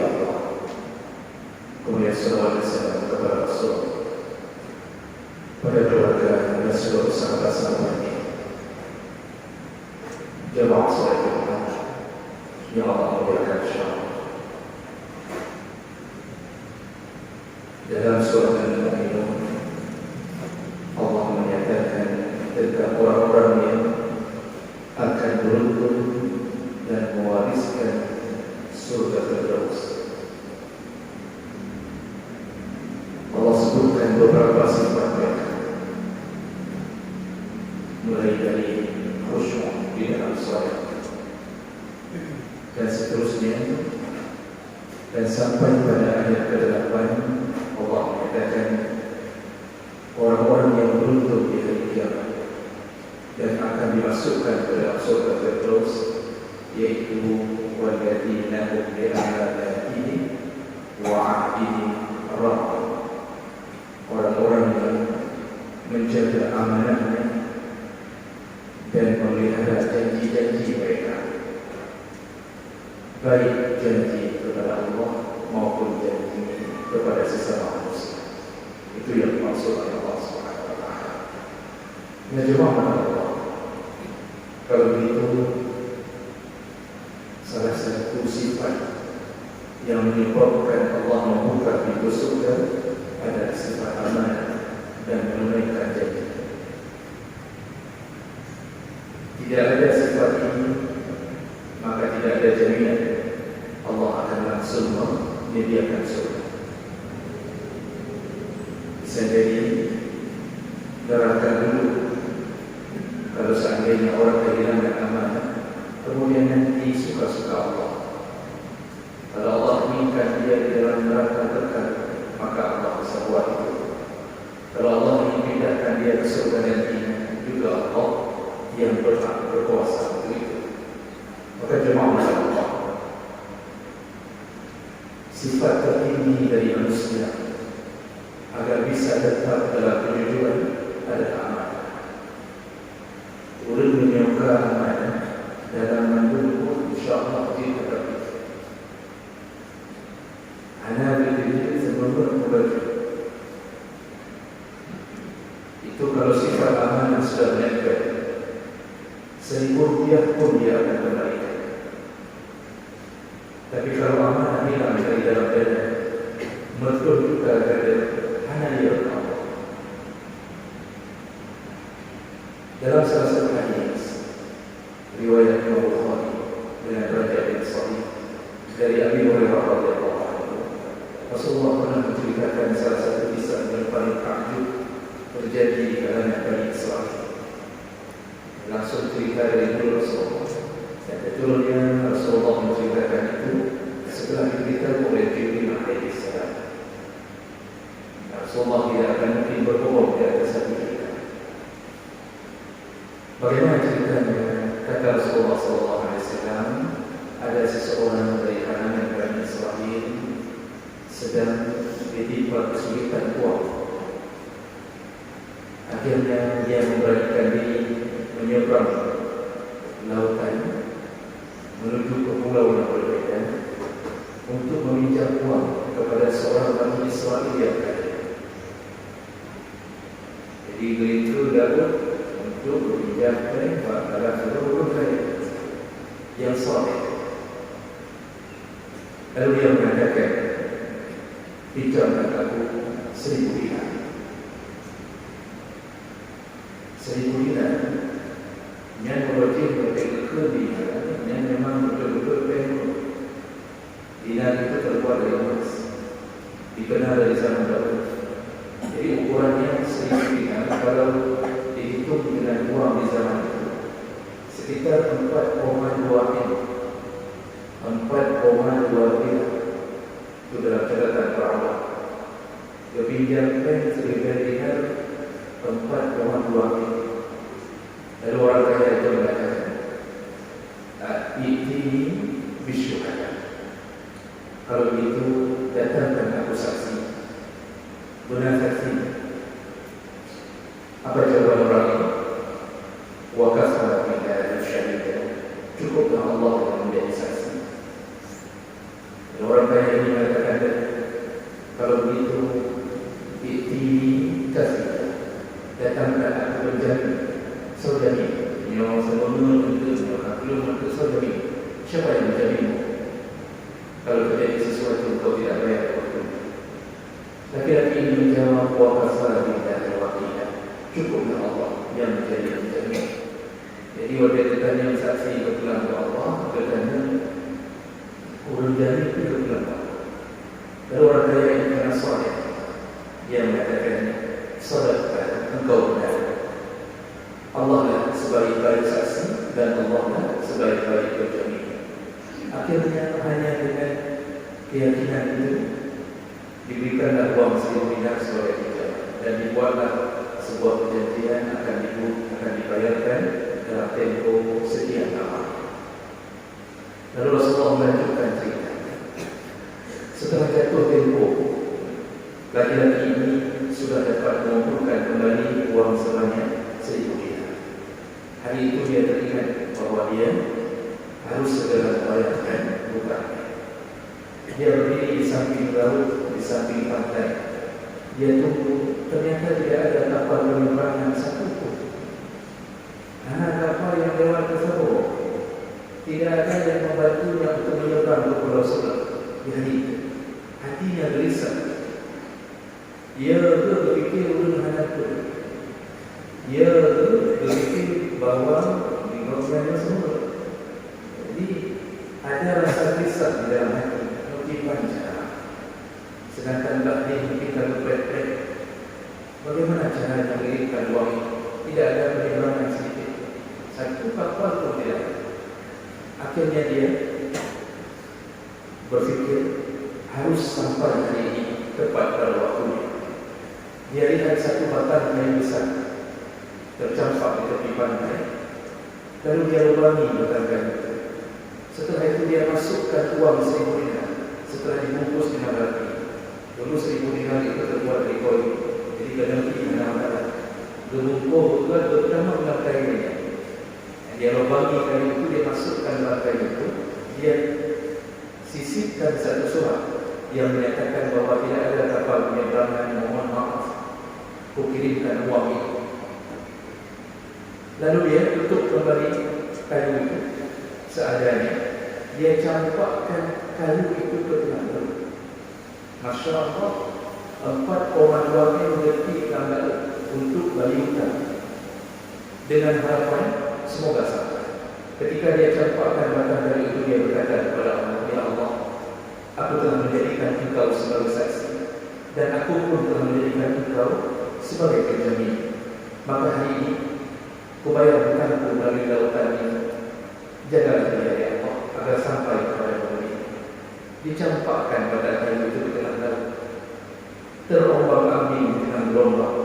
Allah. Kemudian salawat dan salam kepada Rasul, pada keluarga dan seluruh sahabat-sahabatnya. Jemaah salat Jumat yang Allah muliakan insyaallah. Dalam surah Al-Mu'minun Allah menyatakan tentang orang-orang yang akan beruntung dan mewariskan surga Firdaus. Allah sebutkan beberapa sifat mereka, mulai dari khusyuk di dalam salat dan seterusnya, dan sampai pada ayat ke-8 Allah menyatakan orang-orang yang beruntung di hari kiamat dan akan dimasukkan ke dalam surga Firdaus, yaitu walladzina hum bi amanatihim wa 'ahdihim ra'un, orang-orang yang menjaga amanahnya dan memelihara janji-janji mereka, baik janji kepada Allah maupun janji kepada sesama manusia. Itu yang dimaksud oleh Allah Subhanahu wa taala. Ya jemaah Allah, kalau begitu salah satu sifat yang menyebabkan Allah membuka pintu surga adalah sifat amanah dan menunaikan janji. Tidak ada sifat ini, maka tidak ada jaminan Allah akan langsung menyediakan surga. Bisa jadi neraka dulu kalau seandainya orang kehilangan amanah, kemudian nanti suka-suka Allah. Kalau Allah inginkan dia di dalam neraka kekal, maka Allah bisa buat itu. Kalau Allah ingin pindahkan dia ke surga nantinya, juga Allah yang berhak berkuasa untuk itu. Maka jemaah Allah, sifat tertinggi dari manusia agar bisa tetap dalam kejujuran adalah amanah. Urut menyuka amanah dalam mendukung insyaAllah tidak terlalu. Anak berdiri sebelum berbagi. Itu kalau sifat amanah sudah menempel, 1000 rupiah pun dia akan kembalikan. Tapi kalau amanah hilang dari dalam dada, betul juga ada hanya dia Allah. Dalam salah satu hadis riwayat Imam Bukhari dengan Raja bin Sahih dari Abi Hurairah radhiyallahu anhu, Rasulullah pernah menceritakan salah satu kisah yang paling takjub terjadi di kalangan Bani Israel. Langsung cerita dari dulu Rasulullah. Dan betulnya Rasulullah menceritakan itu setelah diberitahu oleh Jibril alaihi salam. Rasulullah tidak akan mungkin berbohong di atas satu cerita. Bagaimana ceritanya? Kata Rasulullah SAW, ada seseorang dari kalangan Bani Israel sedang ditimpa kesulitan uang. Akhirnya dia memberanikan diri menyeberang lautan menuju ke pulau yang berbeda untuk meminjam uang kepada seorang Bani Israel yang kaya. Jadi begitu dapat untuk meminjamkan kepada seorang kaya yang soleh. Lalu dia mengatakan, pinjamkan aku 1000 dinar. 1000 dinar yang berarti kelebihan yang memang betul-betul penuh. Dinar itu terbuat dari emas, dikenal dari zaman dahulu. Jadi ukurannya 1000 dinar kalau dihitung dengan uang di zaman itu sekitar 4,2 M. 4,2 miliar. Itu dalam catatan perawat. Kepinjamkan 1000 dinar 4,2 miliar. Lalu orang kaya itu mengatakan, ini bisyuhada. Kalau begitu datangkan aku saksi. Benar saksi. Apa jawaban orang ini? Wa kafara billahi syahida. Cukuplah Allah yang menjadi saksi. Dan orang kaya belum selesai jadi. Siapa yang menjadimu? Kalau terjadi sesuatu kau tidak bayar waktu. Laki-laki ini menjawab, wa kafara billahi wakila. Cukuplah Allah yang menjadi penjamin. Jadi waktu ditanya saksi berpulang ke Allah, bertanya urun jari itu berpulang ke Allah. Lalu orang kaya ini kena solat, dia mengatakan solatkan engkau benar. Allah lah sebaik-baik saksi dan Allah lah sebaik-baik penjamin. Akhirnya hanya dengan keyakinan itu diberikanlah uang 1.000 dinar sebagai pinjaman dan dibuatlah sebuah perjanjian akan dibayarkan dalam tempoh sekian lama. Lalu Rasulullah melanjutkan cerita. Setelah jatuh tempoh, laki-laki ini sudah dapat mengumpulkan kembali uang sebanyak 1.000 dinar. Hari itu dia teringat bahawa dia harus segera membayarkan hutangnya. Dia berdiri di samping laut, di samping pantai. Dia tunggu, ternyata tidak ada kapal penyeberangan satu pun. Hanya kapal yang lewat ke Sabah. Tidak ada yang membantunya untuk menyeberang ke Pulau Sebelah. Jadi hatinya gelisah. Dia berfikir hanya itu. Dia berfikir bahawa di Rosmania semua. Jadi ada rasa gelisah di dalam hati. Bagaimana sedangkan dia mungkin kalau berat-berat, bagaimana cara mengirimkan uang ini? Tidak ada penyeberangan sedikit, satu kapal pun tidak. Akhirnya dia berfikir harus sampai hari ini tepat pada waktunya. Dia lihat satu batang kayu besar tercampak di tepi pantai, lalu dia lubangi batang kayu itu. Setelah itu dia masukkan uang 1.000 dinar. Setelah dibungkus dengan rapi. Dulu 1.000 dinar itu terbuat dari koin. Jadi kadang kita nak gebungkuh bukan pertama dengan kainnya. Dia lubangi kain itu, dia masukkan dalam kain itu, dia sisipkan satu surat yang menyatakan bahawa tidak ada kapal penyeberangan, mohon maaf, aku kirimkan uang itu. Lalu dia tutup kembali kayu itu seadanya. Dia campakkan kayu itu ke tengah laut. Masya Allah, 4,2 detik dalam laut untuk balik hutang. Dengan harapan semoga sampai. Ketika dia campakkan batang kayu itu, dia berkata kepada Allah, ya Allah, aku telah menjadikan engkau sebagai saksi dan aku pun telah menjadikan engkau sebagai penjamin. Maka hari ini ku bayar hutangku melalui lautan ini. Jagalah dia ya Allah agar sampai kepada pembeli. Dicampakkan pada kayu itu di tengah laut, terombang-ambing dengan gelombang,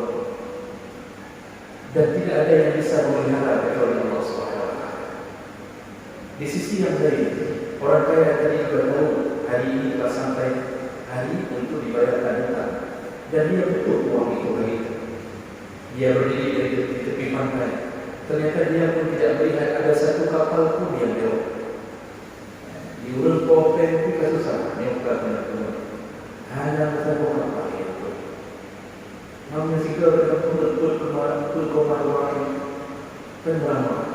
dan tidak ada yang bisa memelihara kecuali Allah SWT. Di sisi yang lain, orang kaya tadi juga tahu hari ini telah sampai hari untuk dibayarkan hutang, dan dia butuh uang itu hari itu. Dia berdiri di tepi pantai. Ternyata dia pun tidak melihat ada satu kapal pun yang lewat. Di urut kopeng itu kasus sama, nyokap dan teman. Hanya satu kapal yang lewat. Namun jika kita pun betul kemarin peneraman.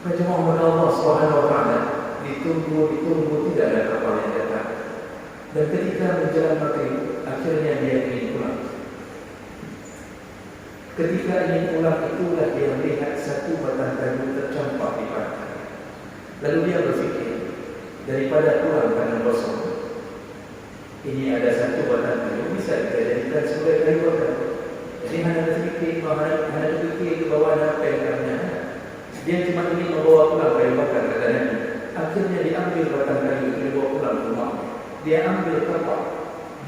Macam Allah Subhanahu Wa Taala ditunggu tidak ada kapal yang datang. Dan ketika menjelang maghrib, akhirnya dia ingin pulang. Ketika ingin pulang, itulah dia melihat satu batang kayu tercampak di pantai. Lalu dia berfikir, daripada pulang tangan kosong, ini ada satu batang kayu bisa kita jadikan sebagai kayu bakar. Jadi hanya berfikir, hanya berfikir ke bawah apa yang karena dia cuma ingin membawa pulang kayu bakar katanya. Akhirnya diambil batang kayu itu dibawa pulang ke rumah. Dia ambil kapal,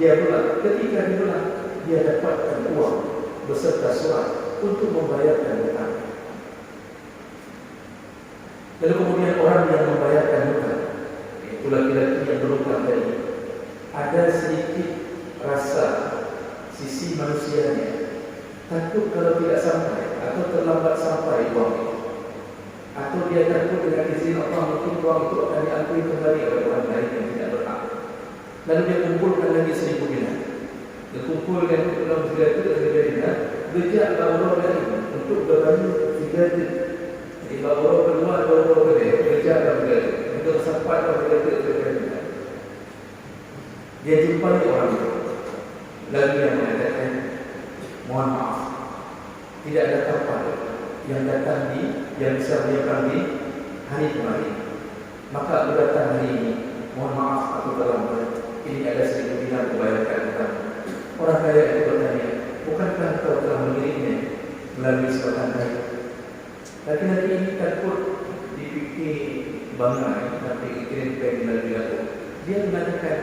dia pulang. Ketika dia pulang, dia dapatkan uang beserta surat untuk membayarkan hutang. Lalu kemudian orang yang membayarkan hutang, itu laki-laki yang berhutang tadi, ada sedikit rasa sisi manusianya takut kalau tidak sampai atau terlambat sampai uang itu, atau dia takut dengan izin Allah mungkin uang itu akan diambil kembali oleh orang lain yang tidak berhak. Lalu dia kumpulkan lagi 1.000 dinar. Dia kumpulkan itu dalam 300 dinar, gejak bahawa lain untuk berbanding 300. Jadi bahawa kedua Dia jumpai orang itu, lalu yang mengatakan, mohon maaf, tidak ada kapal yang datang yang bisa menyeberang di hari kemarin. Maka aku datang hari ini, mohon maaf aku terlambat. Ini ada 1.000 dinar membayarkan hutang. Orang kaya itu bertanya, bukankah kau telah mengirimnya melalui sebatang kayu? Laki-laki ini takut dipikir bangga nanti dikirimkan melalui aku. Dia mengatakan,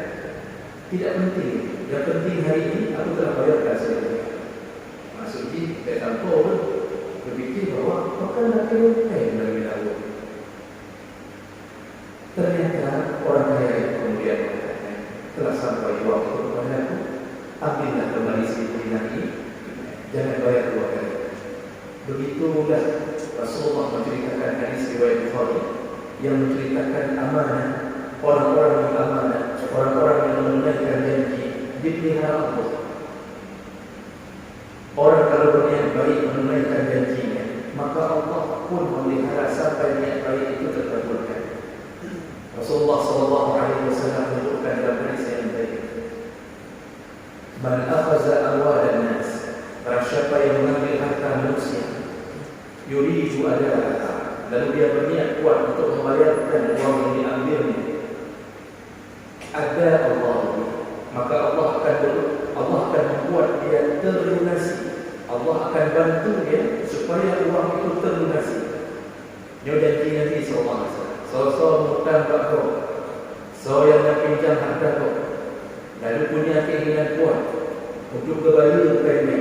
tidak penting. Yang penting hari ini aku telah bayarkan semuanya. Maksudnya saya tahu berfikir bahawa bukan nak kirimkan melalui aku. Ternyata orang kaya itu kemudian mengatakan, telah sampai waktu kepada aku, ambillah kembali 1.000 dinar ini, jangan bayar 2 kali. Begitulah Rasulullah menceritakan hadis riwayat Bukhari yang menceritakan amanah, orang-orang yang amanah, orang-orang yang menunaikan janji dipelihara Allah. Orang kalau berniat baik menunaikan janjinya, maka Allah pun memelihara sampai niat baik itu terkabulkan. Rasulullah SAW menyebutkan dalam hadis yang baik, man akhaza amwalan nas, barang siapa yang mengambil harta manusia, yuridu adalah, lalu dia berniat kuat untuk membayarkan uang yang diambilnya, ada Allah, maka Allah akan membuat dia terlunasi. Allah akan bantu dia supaya uang itu terlunasi. Dia janji Nabi SAW. So mutang kau, so yang nak pinjam harta kau, lalu punya keinginan kuat untuk kembalikannya,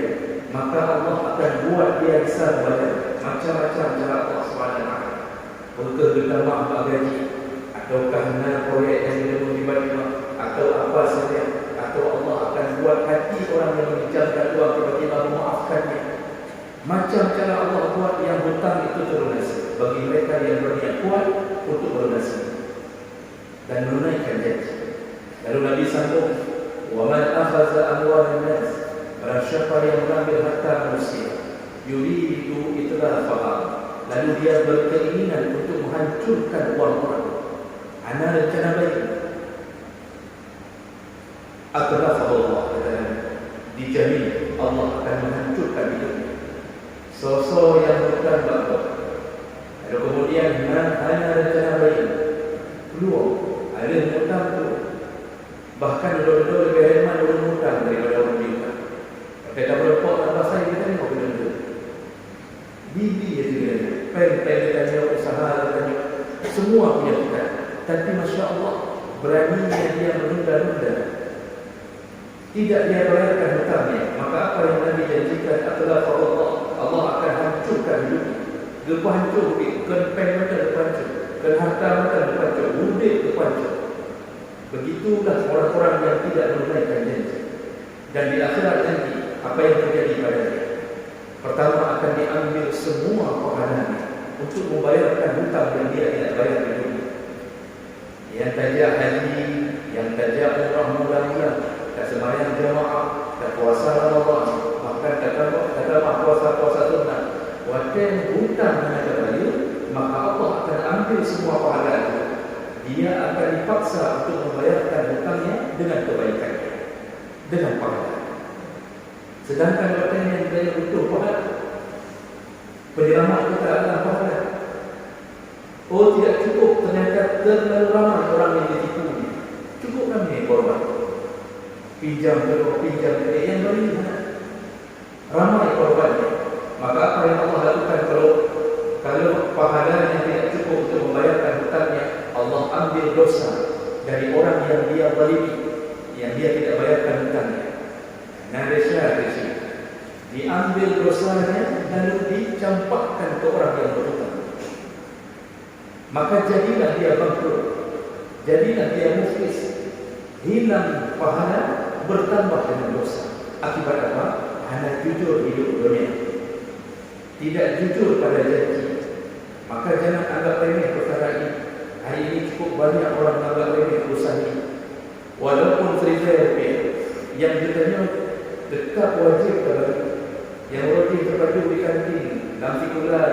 maka Allah akan buat dia bisa membayar. Macam-macam cara Allah SWT. Untuk ditambah gaji, atau kerana proyek yang belum tiba-tiba, atau apa saja, atau Allah akan buat hati orang yang meminjamkan uang tiba-tiba memaafkannya. Macam cara Allah buat yang hutang itu terlunasi bagi mereka yang berniat kuat untuk melunasi dan menunaikan janji. Lalu Nabi sambung, wa man akhadha amwalan nas, barang siapa yang mengambil harta manusia, yuridu itlafah, lalu dia berkeinginan untuk menghancurkan uang orang. Ana rencana baik, atlafah Allah, dijamin Allah akan menghancurkan hidupnya. Sosok yang bukan bapak. Lalu kemudian hanya rencana baik, peluang, ada hutang tu. Bahkan dua-dua lebih hemat orang hutang daripada orang hutang. Kita berlepak tanpa saya kita tengok benda-benda. Bibi je dia, pen dia tanya, usaha dia tanya, semua punya hutang. Tapi Masya Allah, beraninya dia menunda-nunda. Tidak dia bayarkan hutangnya. Maka apa yang Nabi janjikan adalah Allah akan hancurkan hidupnya. Lepas hancur, pen macam lepas hancur, harta macam lepas hancur, mudik lepas hancur. Begitulah orang-orang yang tidak menunaikan janji. Dan di akhirat nanti, apa yang terjadi pada dia? Pertama akan diambil semua pahalanya untuk membayarkan hutang yang dia tidak bayar di dunia. Yang tajak haji, yang tajak umrah mula-mula, tak sembahyang jamaah, tak puasa Ramadan, bahkan tak puasa sunnah. Waktu hutang hanya kembali, maka Allah akan ambil semua pahala itu. Dia akan dipaksa untuk membayarkan hutangnya dengan kebaikan, dengan pahala. Sedangkan waktu yang kita butuh pahala, penyelamat kita adalah pahala. Oh, tidak cukup, ternyata terlalu ramai orang yang ditipu. Cukup kami korban, pinjam yang beri ramai korbannya. Maka apa yang Allah lakukan kalau pahala yang tidak cukup untuk membayarkan hutangnya, Allah ambil dosa dari orang yang dia zalimi, yang dia tidak bayarkan hutangnya. Nadesha diambil dosanya lalu dicampakkan ke orang yang berhutang. Maka jadilah dia bangkrut, jadilah dia muflis, hilang pahala, bertambah dengan dosa. Akibat apa? Hanya jujur hidup dunia, tidak jujur pada janji. Maka jangan anggap remeh perkara ini. Hari ini cukup banyak orang anggap remeh urusan ini. Walaupun RM1,000 yang ditanya dekat wajib kepada yang wajib terbaju di kantin, dalam sikulat,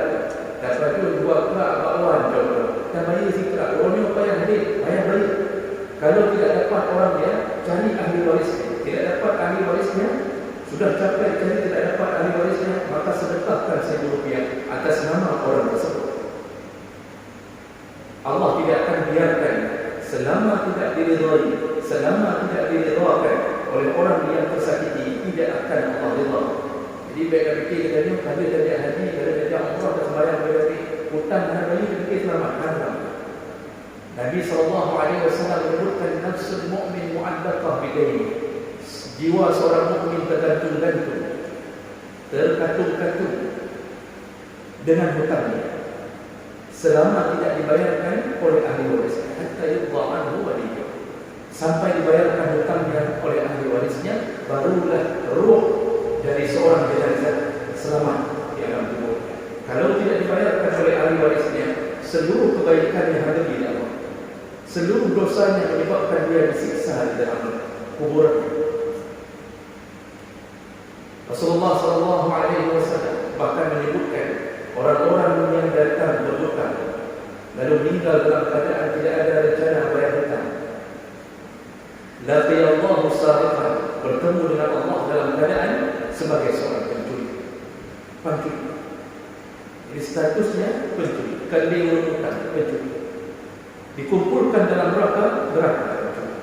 dan baju buat kerak bakwan contoh. Dan bayar si kerak, orang ni apa yang hadir, bayar balik. Kalau tidak dapat orang dia, cari ahli warisnya. Tidak dapat ahli warisnya, sudah capek cari tidak dapat ahli warisnya, maka sedekahkan Rp1.000 atas nama orang tersebut. Allah tidak akan biarkan selama tidak diridhai, selama tidak diridhakan oleh orang yang tersakiti, tidak akan Allah ridha. Jadi baik fikir katanya kalau dia haji, kalau dia umrah dan sembahyang berarti hutang dan bayi fikir selamat haram. Nabi SAW menyebutkan nafsul mu'min mu'allaqah bidaini. Jiwa seorang mukmin tergantung-gantung, terkatung-katung dengan hutangnya selama tidak dibayarkan oleh ahli warisnya, hatta yudha anhu waliyyu, sampai dibayarkan hutangnya oleh ahli warisnya, barulah ruh dari seorang jenazah selamat di alam kuburnya. Kalau tidak dibayarkan oleh ahli warisnya, seluruh kebaikan yang ada di dalam, seluruh dosanya menyebabkan dia disiksa di dalam kuburan. Rasulullah SAW bahkan menyebutkan orang-orang yang datang berhutang lalu meninggal dalam keadaan tidak ada rencana bayar hutang, laqiyallahu sadiqan, bertemu dengan Allah dalam keadaan sebagai seorang pencuri. Jadi statusnya pencuri, keliru hutang, pencuri, dikumpulkan dalam neraka pencuri.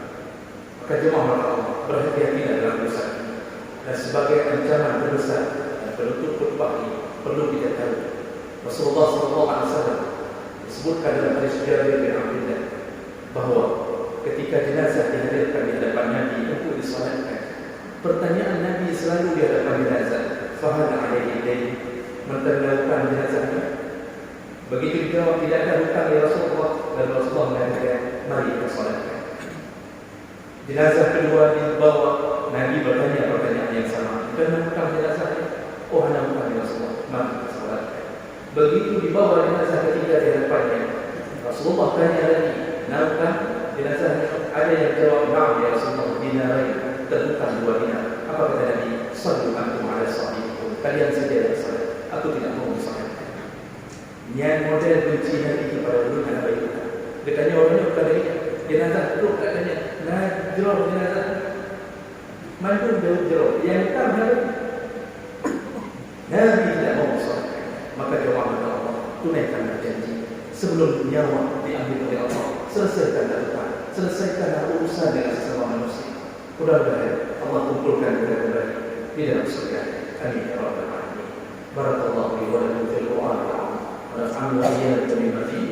Maka jemaah Allah, berhati-hatilah dalam dosa dan sebagai ancaman terbesar dan penutup khutbah ini perlu kita tahu. Rasulullah SAW disebutkan dalam hadis Jabir bin Abdullah bahawa ketika jenazah dihadirkan di hadapan Nabi untuk disolatkan, pertanyaan Nabi selalu di hadapan jenazah, fahal alaihi dayn, menterdahulukan jenazahnya. Begitu dijawab tidak ada hutang ya Rasulullah, dan Rasulullah mengatakan mari kita solatkan. Jenazah kedua dibawa, Nabi bertanya pertanyaan yang sama, dan hutang jenazahnya, oh ada hutang ya Rasulullah, mari kita solatkan. Begitu dibawa jenazah ketiga di hadapannya, Rasulullah tanya lagi, nahukah jenazahnya? Ada yang jawab, na'am ya Rasulullah, dinarai, terhutang 2 dinar. Apa kata Nabi? Sallu antum ala sahibikum, kalian saja yang salat, aku tidak mau disolatkan. Yang model benci Nabi kepada urusan baik. Dia tanya orangnya kepada dia, jenazah itu katanya najrah jenazah, mandum jauh-jauh, yang tak Nabi tidak mau disolatkan. Maka jawab Allah, tunaikanlah janji sebelum nyawa diambil oleh Allah. Selesaikanlah hutang, selesaikanlah urusan dengan sesama manusia. Mudah-mudahan Allah kumpulkan kita kembali di dalam surga. Amin ya rabbal alamin. Barakallahu li wa lakum fil Qur'an wa nafa'ani wa iyyakum bima fihi